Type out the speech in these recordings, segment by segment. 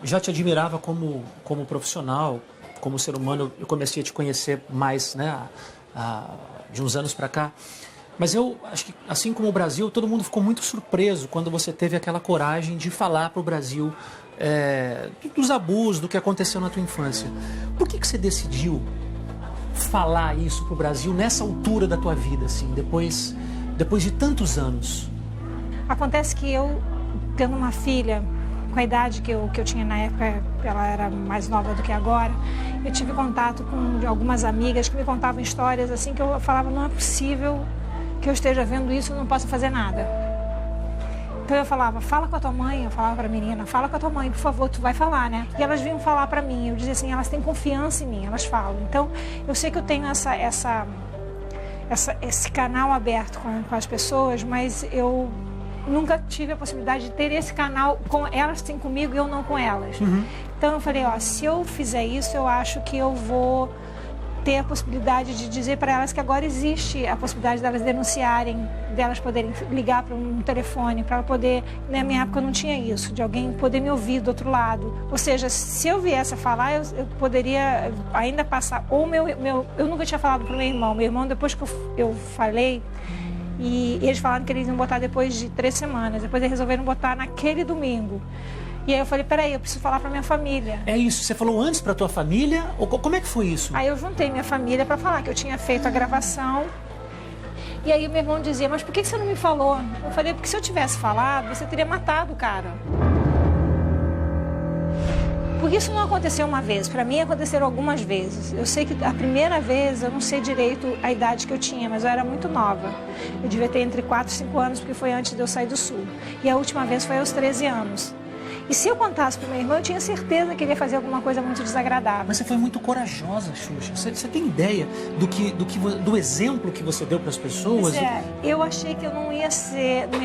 já te admirava como profissional, como ser humano. Eu comecei a te conhecer mais, né, de uns anos para cá. Mas eu acho que, assim como o Brasil, todo mundo ficou muito surpreso quando você teve aquela coragem de falar para o Brasil dos abusos, do que aconteceu na tua infância. Por que você decidiu falar isso para o Brasil nessa altura da tua vida, assim, depois de tantos anos? Acontece que eu, tendo uma filha com a idade que eu tinha na época, ela era mais nova do que agora, eu tive contato com algumas amigas que me contavam histórias assim que eu falava, não é possível que eu esteja vendo isso e não possa fazer nada. Então eu falava, fala com a tua mãe, eu falava pra menina, fala com a tua mãe, por favor, tu vai falar, né? E elas vinham falar pra mim, eu dizia assim, elas têm confiança em mim, elas falam. Então eu sei que eu tenho esse canal aberto com as pessoas, mas eu nunca tive a possibilidade de ter esse canal com elas, têm comigo e eu não com elas. Uhum. Então eu falei, se eu fizer isso, eu acho que eu vou ter a possibilidade de dizer para elas que agora existe a possibilidade delas denunciarem, delas poderem ligar para um telefone, para poder, na minha época não tinha isso, de alguém poder me ouvir do outro lado. Ou seja, se eu viesse a falar, eu poderia ainda passar, ou eu nunca tinha falado para o meu irmão, depois que eu falei, e eles falaram que eles iam botar depois de 3 semanas, depois eles resolveram botar naquele domingo. E aí eu falei, peraí, eu preciso falar pra minha família. É isso, você falou antes pra tua família? Ou como é que foi isso? Aí eu juntei minha família pra falar que eu tinha feito a gravação. E aí o meu irmão dizia, mas por que você não me falou? Eu falei, porque se eu tivesse falado, você teria matado o cara. Porque isso não aconteceu uma vez, pra mim aconteceram algumas vezes. Eu sei que a primeira vez, eu não sei direito a idade que eu tinha, mas eu era muito nova. Eu devia ter entre 4 e 5 anos, porque foi antes de eu sair do Sul. E a última vez foi aos 13 anos. E se eu contasse para o meu irmão, eu tinha certeza que ele ia fazer alguma coisa muito desagradável. Mas você foi muito corajosa, Xuxa. Você tem ideia do exemplo que você deu para as pessoas? Eu achei que eu não ia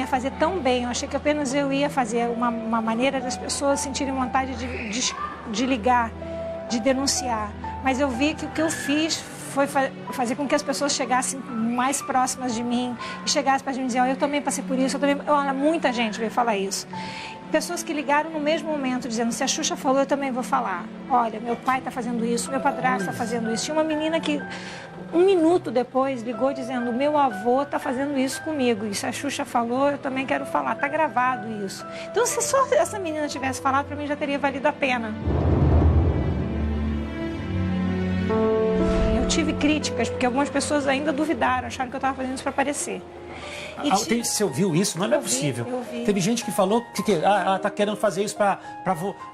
fazer tão bem. Eu achei que apenas eu ia fazer uma maneira das pessoas sentirem vontade de ligar, de denunciar. Mas eu vi que o que eu fiz foi fazer com que as pessoas chegassem mais próximas de mim e chegassem para mim e dizer, eu também passei por isso, olha, muita gente veio falar isso. Pessoas que ligaram no mesmo momento, dizendo, se a Xuxa falou, eu também vou falar. Olha, meu pai está fazendo isso, meu padrasto está fazendo isso. Tinha uma menina que, 1 minuto depois, ligou dizendo, meu avô está fazendo isso comigo. E se a Xuxa falou, eu também quero falar. Está gravado isso. Então, se só essa menina tivesse falado, para mim já teria valido a pena. Eu tive críticas, porque algumas pessoas ainda duvidaram, acharam que eu estava fazendo isso para aparecer. Você ouviu isso? Não é possível. Eu vi. Teve gente que falou que ela está querendo fazer isso para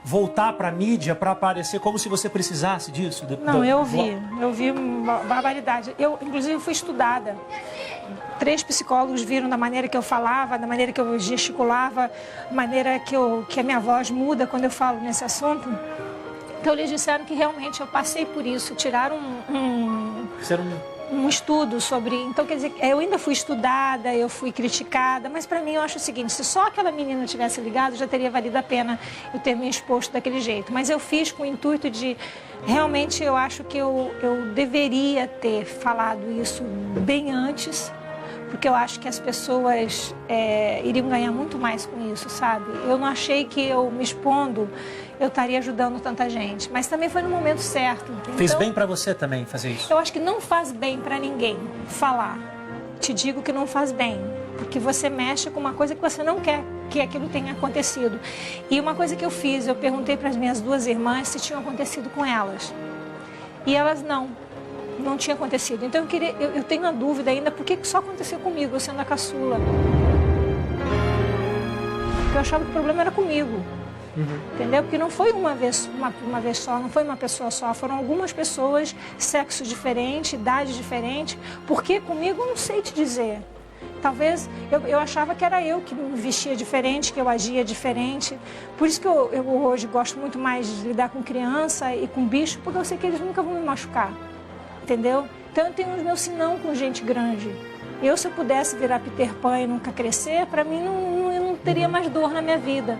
voltar para a mídia, para aparecer como se você precisasse disso. Não, eu vi uma barbaridade. Eu, inclusive, fui estudada. 3 psicólogos viram da maneira que eu falava, da maneira que eu gesticulava, da maneira que a minha voz muda quando eu falo nesse assunto. Então, eles disseram que realmente eu passei por isso, tiraram um estudo sobre... Então, quer dizer, eu ainda fui estudada, eu fui criticada, mas para mim eu acho o seguinte, se só aquela menina tivesse ligado, já teria valido a pena eu ter me exposto daquele jeito. Mas eu fiz com o intuito de... Realmente, eu acho que eu deveria ter falado isso bem antes, porque eu acho que as pessoas iriam ganhar muito mais com isso, sabe? Eu não achei que eu me expondo, eu estaria ajudando tanta gente. Mas também foi no momento certo. Fez bem pra você também fazer isso? Eu acho que não faz bem pra ninguém falar. Te digo que não faz bem, porque você mexe com uma coisa que você não quer que aquilo tenha acontecido. E uma coisa que eu fiz, eu perguntei para as minhas 2 irmãs se tinha acontecido com elas. E elas não tinha acontecido. Então eu tenho uma dúvida ainda, por que só aconteceu comigo, eu sendo a caçula? Porque eu achava que o problema era comigo. Uhum. Entendeu? Porque não foi uma vez só, não foi uma pessoa só, foram algumas pessoas, sexo diferente, idade diferente, porque comigo eu não sei te dizer. Talvez eu achava que era eu que me vestia diferente, que eu agia diferente. Por isso que eu hoje gosto muito mais de lidar com criança e com bicho, porque eu sei que eles nunca vão me machucar. Entendeu? Então eu tenho os meus sinão com gente grande. Se eu pudesse virar Peter Pan e nunca crescer, para mim eu não teria mais dor na minha vida.